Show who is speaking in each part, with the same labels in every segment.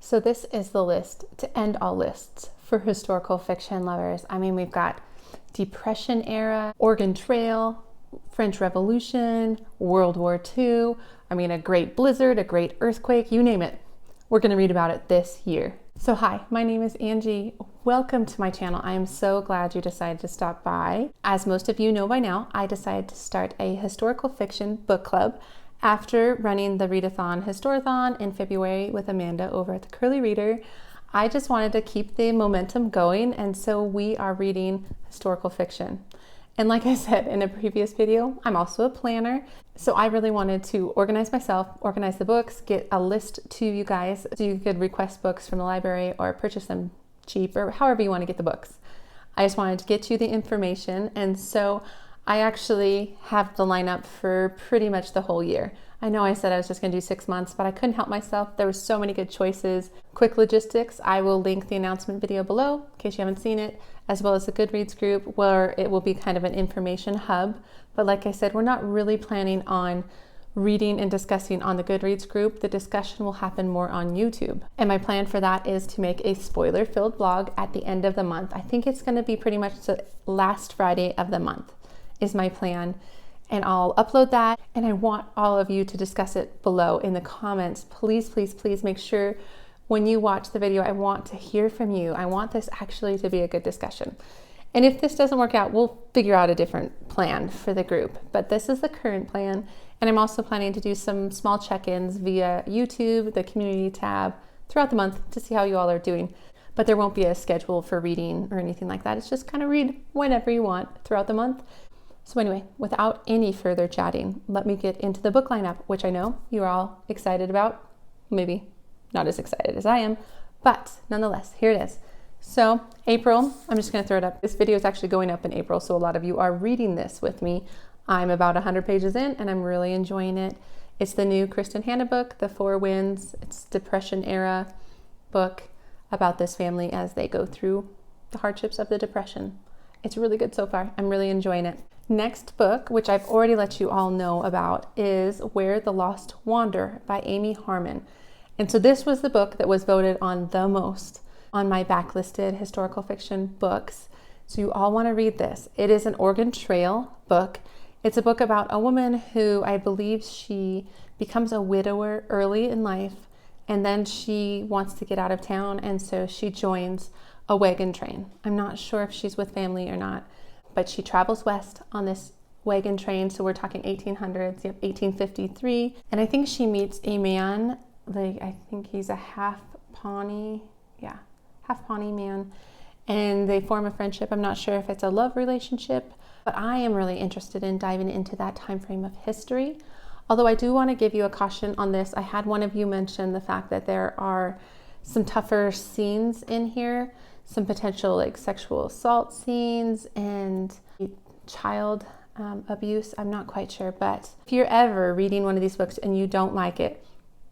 Speaker 1: So this is the list to end all lists for historical fiction lovers. I mean, we've got Depression era, Oregon Trail, French Revolution, World War II. I mean, a great blizzard, a great earthquake, you name it. We're going to read about it this year. So hi, my name is Angie. Welcome to my channel. I am so glad you decided to stop by. As most of you know by now, I decided to start a historical fiction book club after running the Readathon Historathon in February with Amanda over at the Curly Reader. I just wanted to keep the momentum going, and so we are reading historical fiction. And like I said in a previous video, I'm also a planner, so I really wanted to organize myself, organize the books, get a list to you guys so you could request books from the library or purchase them cheap or however you want to get the books. I just wanted to get you the information, and so I actually have the lineup for pretty much the whole year. I know I said I was just going to do 6 months, but I couldn't help myself. There were so many good choices. Quick logistics, I will link the announcement video below in case you haven't seen it, as well as the Goodreads group where it will be kind of an information hub. But like I said, we're not really planning on reading and discussing on the Goodreads group. The discussion will happen more on YouTube. And my plan for that is to make a spoiler-filled vlog at the end of the month. I think it's going to be pretty much the last Friday of the month is my plan. And I'll upload that, and I want all of you to discuss it below in the comments. Please, please, please make sure when you watch the video, I want to hear from you. I want this actually to be a good discussion. And if this doesn't work out, we'll figure out a different plan for the group. But this is the current plan. And I'm also planning to do some small check-ins via YouTube, the community tab, throughout the month to see how you all are doing. But there won't be a schedule for reading or anything like that. It's just kind of read whenever you want throughout the month. So anyway, without any further chatting, let me get into the book lineup, which I know you're all excited about. Maybe not as excited as I am, but nonetheless, here it is. So April, I'm just going to throw it up. This video is actually going up in April, so a lot of you are reading this with me. I'm about 100 pages in, and I'm really enjoying it. It's the new Kristen Hanna book, The Four Winds. It's Depression era book about this family as they go through the hardships of the Depression. It's really good so far. I'm really enjoying it. Next book, which I've already let you all know about, is Where the Lost Wander by Amy Harmon. And so this was the book that was voted on the most on my backlisted historical fiction books. So you all want to read this. It is an Oregon Trail book. It's a book about a woman who I believe she becomes a widower early in life, and then she wants to get out of town, and so she joins a wagon train. I'm not sure if she's with family or not, but she travels west on this wagon train. So we're talking 1800s, 1853. And I think she meets a man, I think he's a half Pawnee man. And they form a friendship. I'm not sure if it's a love relationship, but I am really interested in diving into that time frame of history. Although I do want to give you a caution on this. I had one of you mention the fact that there are some tougher scenes in here, some potential sexual assault scenes and child abuse. I'm not quite sure, but if you're ever reading one of these books and you don't like it,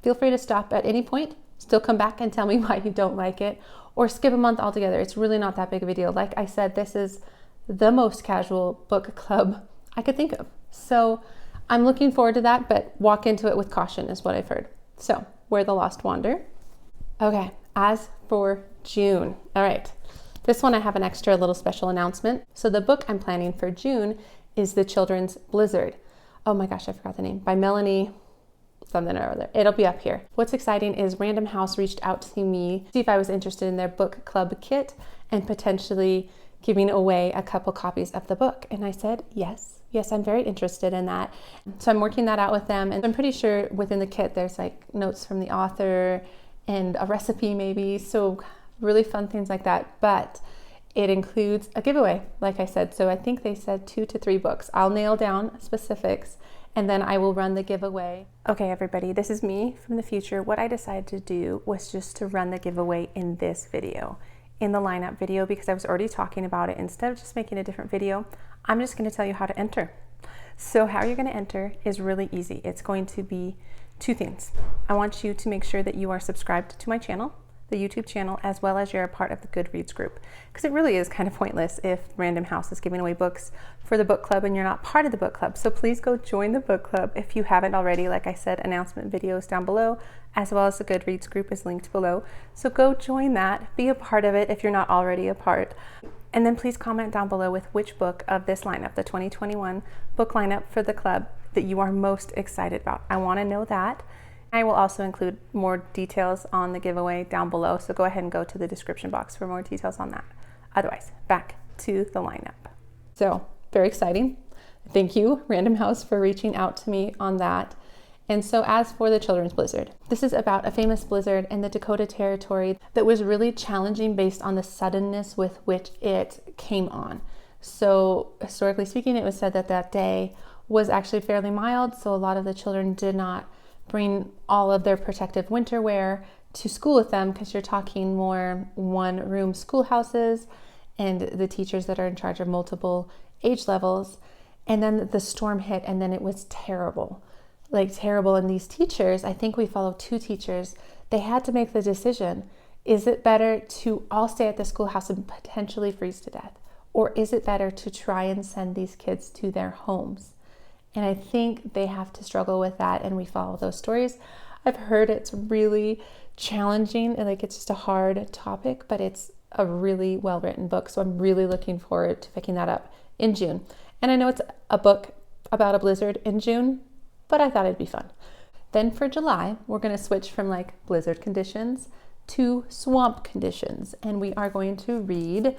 Speaker 1: feel free to stop at any point, still come back and tell me why you don't like it, or skip a month altogether. It's really not that big of a deal. Like I said, this is the most casual book club I could think of. So I'm looking forward to that, but walk into it with caution is what I've heard. So, Where the Lost Wander. Okay, as for June. All right, this one I have an extra little special announcement. So the book I'm planning for June is The Children's Blizzard. Oh my gosh, I forgot the name. By Melanie something or other. It'll be up here. What's exciting is Random House reached out to me to see if I was interested in their book club kit and potentially giving away a couple copies of the book. And I said, yes, I'm very interested in that. So I'm working that out with them. And I'm pretty sure within the kit, there's notes from the author and a recipe maybe. So really fun things like that. But it includes a giveaway, like I said. So I think they said 2 to 3 books. I'll nail down specifics and then I will run the giveaway. Okay, everybody, this is me from the future. What I decided to do was just to run the giveaway in this video, in the lineup video, because I was already talking about it. Instead of just making a different video, I'm just going to tell you how to enter. So how you're going to enter is really easy. It's going to be 2 things. I want you to make sure that you are subscribed to my channel. the YouTube channel, as well as you're a part of the Goodreads group. Because it really is kind of pointless if Random House is giving away books for the book club and you're not part of the book club. So please go join the book club if you haven't already. Like I said, announcement videos down below, as well as the Goodreads group is linked below. So go join that, be a part of it if you're not already a part. And then please comment down below with which book of this lineup, the 2021 book lineup for the club, that you are most excited about. I want to know that. I will also include more details on the giveaway down below, so go ahead and go to the description box for more details on that. Otherwise, back to the lineup. So, very exciting. Thank you, Random House, for reaching out to me on that. And so as for the children's blizzard, this is about a famous blizzard in the Dakota Territory that was really challenging based on the suddenness with which it came on. So historically speaking, it was said that that day was actually fairly mild, so a lot of the children did not bring all of their protective winter wear to school with them, because you're talking more one-room schoolhouses and the teachers that are in charge of multiple age levels. And then the storm hit, and then it was terrible, like terrible. And these teachers, I think we followed 2 teachers, they had to make the decision, is it better to all stay at the schoolhouse and potentially freeze to death? Or is it better to try and send these kids to their homes? And I think they have to struggle with that, and we follow those stories. I've heard it's really challenging, and like it's just a hard topic, but it's a really well-written book. So I'm really looking forward to picking that up in June. And I know it's a book about a blizzard in June, but I thought it'd be fun. Then for July, we're going to switch from like blizzard conditions to swamp conditions, and we are going to read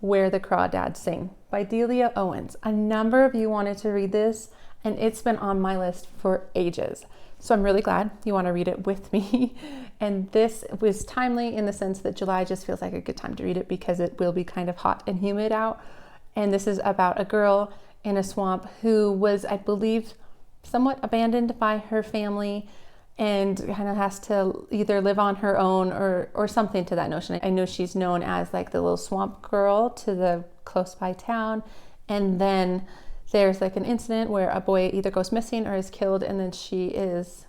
Speaker 1: Where the Crawdads Sing by Delia Owens. A number of you wanted to read this, and it's been on my list for ages. So I'm really glad you want to read it with me. And this was timely in the sense that July just feels like a good time to read it because it will be kind of hot and humid out. And this is about a girl in a swamp who was, I believe, somewhat abandoned by her family and kind of has to either live on her own or something to that notion. I know she's known as like the little swamp girl to the close by town. And then there's like an incident where a boy either goes missing or is killed, and then she is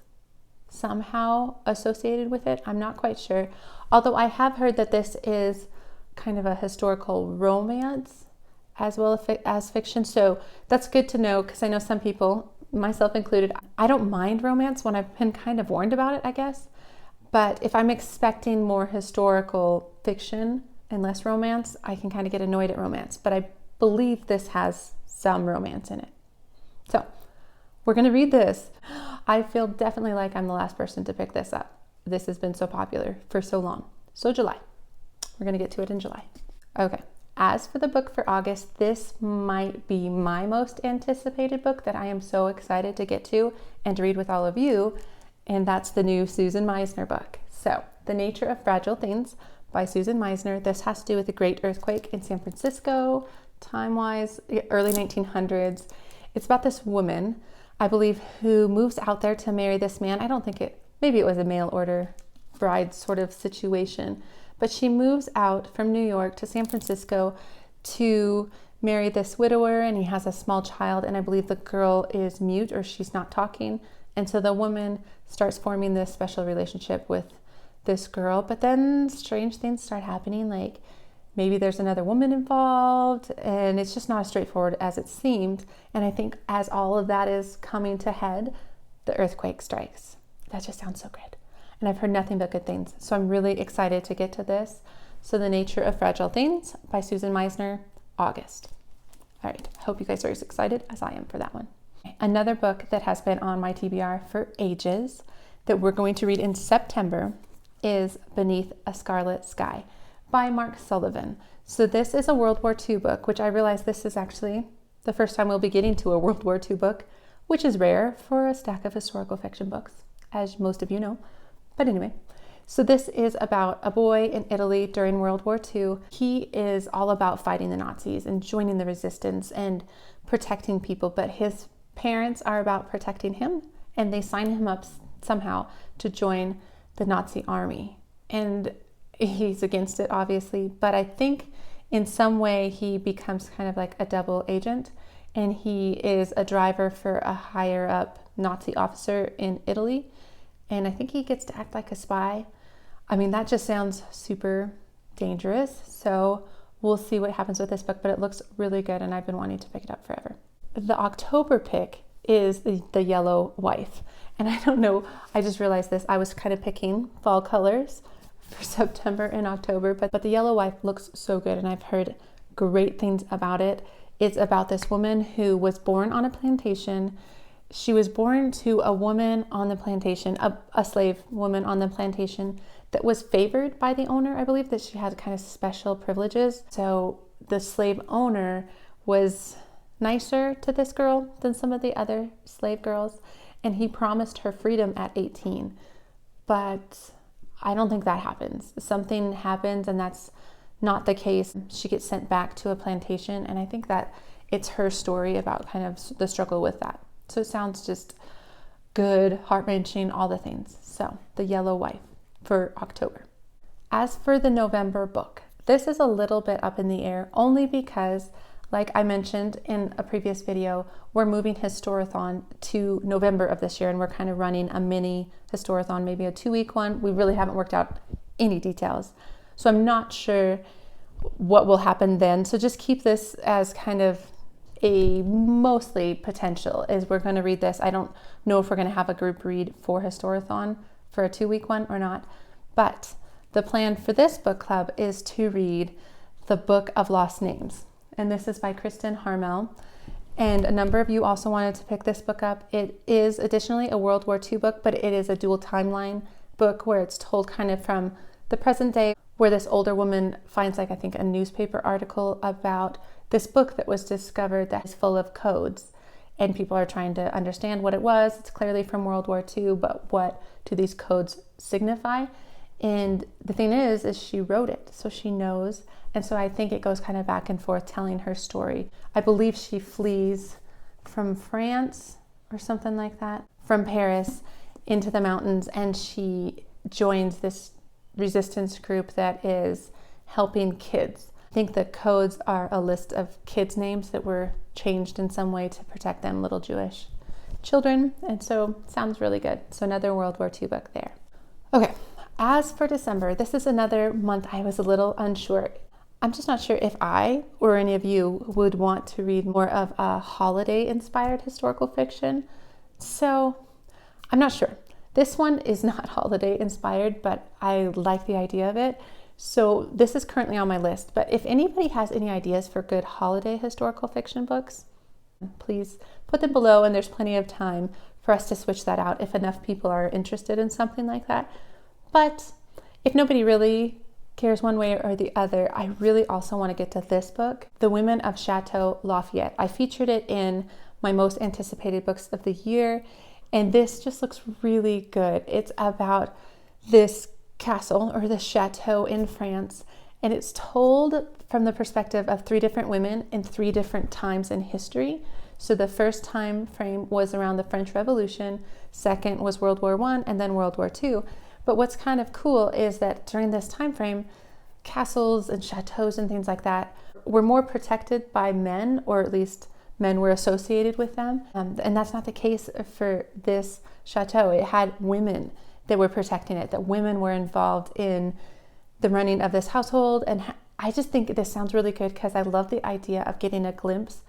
Speaker 1: somehow associated with it. I'm not quite sure. Although I have heard that this is kind of a historical romance as well as fiction. So that's good to know, because I know some people, myself included, I don't mind romance when I've been kind of warned about it, I guess. But if I'm expecting more historical fiction and less romance, I can kind of get annoyed at romance. But I believe this has some romance in it. So we're going to read this. I feel definitely like I'm the last person to pick this up. This has been so popular for so long. So July. We're going to get to it in July. Okay. As for the book for August, this might be my most anticipated book that I am so excited to get to and to read with all of you, and that's the new Susan Meisner book. So, The Nature of Fragile Things by Susan Meisner. This has to do with the great earthquake in San Francisco, time-wise, early 1900s. It's about this woman, I believe, who moves out there to marry this man. Maybe it was a mail order bride sort of situation. But she moves out from New York to San Francisco to marry this widower, and he has a small child, and I believe the girl is mute or she's not talking. And so the woman starts forming this special relationship with this girl, but then strange things start happening, like maybe there's another woman involved, and it's just not as straightforward as it seemed. And I think as all of that is coming to head, the earthquake strikes. That just sounds so good. And I've heard nothing but good things. So I'm really excited to get to this. So The Nature of Fragile Things by Susan Meisner, August. All right, hope you guys are as excited as I am for that one. Another book that has been on my TBR for ages that we're going to read in September is Beneath a Scarlet Sky by Mark Sullivan. So this is a World War II book, which I realize this is actually the first time we'll be getting to a World War II book, which is rare for a stack of historical fiction books, as most of you know. But anyway, so this is about a boy in Italy during World War II. He is all about fighting the Nazis and joining the resistance and protecting people, but his parents are about protecting him, and they sign him up somehow to join the Nazi army. And he's against it, obviously, but I think in some way he becomes kind of like a double agent, and he is a driver for a higher up Nazi officer in Italy. And I think he gets to act like a spy. I mean, that just sounds super dangerous. So we'll see what happens with this book, but it looks really good and I've been wanting to pick it up forever. The October pick is the Yellow Wife. And I don't know, I just realized this. I was kind of picking fall colors for September and October, but the Yellow Wife looks so good and I've heard great things about it. It's about this woman who was born on a plantation. She was born to a woman on the plantation, a slave woman on the plantation that was favored by the owner. I believe that she had kind of special privileges. So the slave owner was nicer to this girl than some of the other slave girls, and he promised her freedom at 18. But I don't think that happens. Something happens and that's not the case. She gets sent back to a plantation, and I think that it's her story about kind of the struggle with that. So it sounds just good, heart-wrenching, all the things. So the Yellow Wife for October. As for the November book, this is a little bit up in the air only because, like I mentioned in a previous video, we're moving Historathon to November of this year, and we're kind of running a mini Historathon, maybe a 2-week one. We really haven't worked out any details. So I'm not sure what will happen then. So just keep this as kind of a mostly potential, is we're going to read this. I don't know if we're going to have a group read for Historathon for a 2-week one or not, but the plan for this book club is to read The Book of Lost Names. And this is by Kristen Harmel. And a number of you also wanted to pick this book up. It is additionally a World War II book, but it is a dual timeline book where it's told kind of from the present day, where this older woman finds, like, I think a newspaper article about this book that was discovered that is full of codes, and people are trying to understand what it was. It's clearly from World War II, but what do these codes signify? And the thing is she wrote it, so she knows. And so I think it goes kind of back and forth telling her story. I believe she flees from France or something like that, from Paris into the mountains, and she joins this resistance group that is helping kids. I think the codes are a list of kids' names that were changed in some way to protect them, little Jewish children. And so sounds really good. So another World War II book there. Okay, as for December, this is another month I was a little unsure. I'm just not sure if I or any of you would want to read more of a holiday-inspired historical fiction. So I'm not sure. This one is not holiday-inspired, but I like the idea of it. So this is currently on my list. But if anybody has any ideas for good holiday historical fiction books, please put them below, and there's plenty of time for us to switch that out if enough people are interested in something like that. But if nobody really cares one way or the other, I really also want to get to this book, The Women of Chateau Lafayette. I featured it in my most anticipated books of the year, and this just looks really good. It's about this castle or the chateau in France, and it's told from the perspective of 3 different women in 3 different times in history. So the first time frame was around the French Revolution, second was World War I, and then World War II. But what's kind of cool is that during this time frame, castles and chateaus and things like that were more protected by men, or at least men were associated with them. And that's not the case for this chateau. It had women that were protecting it, that women were involved in the running of this household. And I just think this sounds really good because I love the idea of getting a glimpse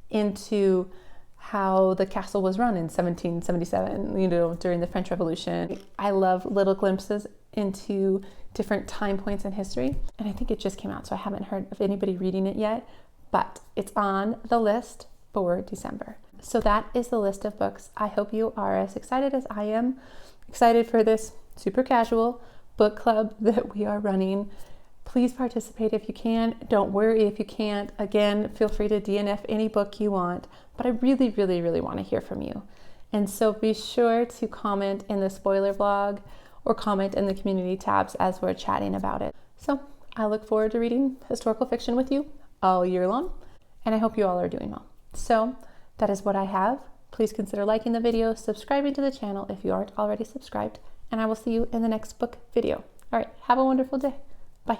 Speaker 1: into how the castle was run in 1777, during the French Revolution. I love little glimpses into different time points in history. And I think it just came out, so I haven't heard of anybody reading it yet, but it's on the list for December. So that is the list of books. I hope you are as excited as I am, excited for this super casual book club that we are running. Please participate if you can. Don't worry if you can't. Again, feel free to DNF any book you want, but I really, really, really want to hear from you. And so be sure to comment in the spoiler blog or comment in the community tabs as we're chatting about it. So I look forward to reading historical fiction with you all year long, and I hope you all are doing well. So that is what I have. Please consider liking the video, subscribing to the channel if you aren't already subscribed, and I will see you in the next book video. All right, have a wonderful day. Bye.